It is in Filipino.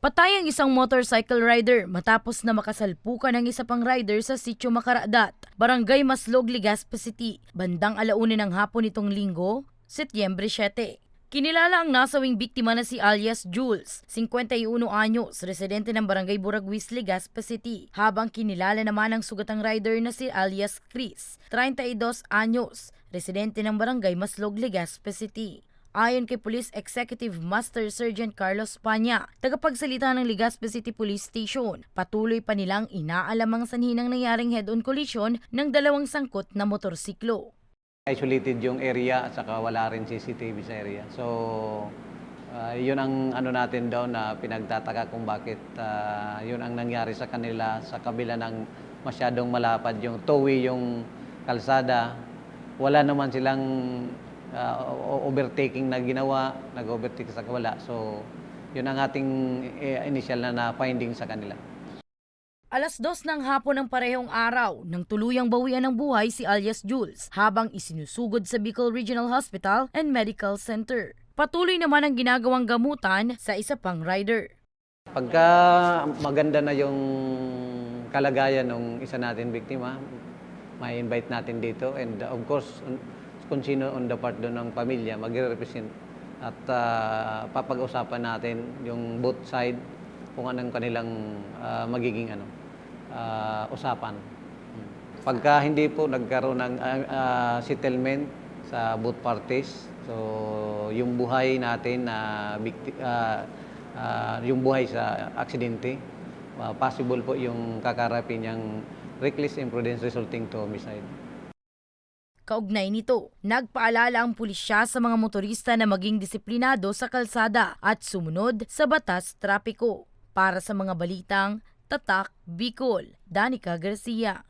Patay ang isang motorcycle rider matapos na makasalpukan ng isa pang rider sa Sitio Macaradat, Barangay Maslog, Legazpi City, bandang 1:00 ng hapon nitong Linggo, Setyembre 7. Kinilala ang nasawing biktima na si alias Jules, 51 anyos, residente ng Barangay Buraguis, Legazpi City, habang kinilala naman ang sugatang rider na si alias Chris, 32 anyos, residente ng Barangay Maslog, Legazpi City. Ayon kay Police Executive Master Sergeant Carlos Panya, tagapagsalita ng Legazpi City Police Station, patuloy pa nilang inaalam ang sanhi ng nangyaring head-on collision ng dalawang sangkot na motorsiklo. Isolated yung area at saka wala rin CCTV sa area. So, yun ang ano natin daw na pinagtataka kung bakit yun ang nangyari sa kanila sa kabila ng masyadong malapad yung two-way yung kalsada. Wala naman silang overtaking na ginawa, nag-overtake sa wala. So, yun ang ating initial na finding sa kanila. 2:00 ng hapon ng parehong araw nang tuluyang bawian ng buhay si alias Jules habang isinusugod sa Bicol Regional Hospital and Medical Center. Patuloy naman ang ginagawang gamutan sa isa pang rider. Pagka maganda na yung kalagayan ng isa natin biktima, may invite natin dito and of course kung sino on the part doon ng pamilya magre-represent at papag-usapan natin yung both side kung anong kanilang magiging usapan. Pagka hindi po nagkaroon ng settlement sa both parties, so yung buhay natin na yung buhay sa aksidente, possible po yung kakarapin niyang reckless imprudence resulting to homicide. Kaugnay nito, nagpaalala ang pulisya sa mga motorista na maging disiplinado sa kalsada at sumunod sa batas trapiko. Para sa mga balitang Tatak Bicol, Danica Garcia.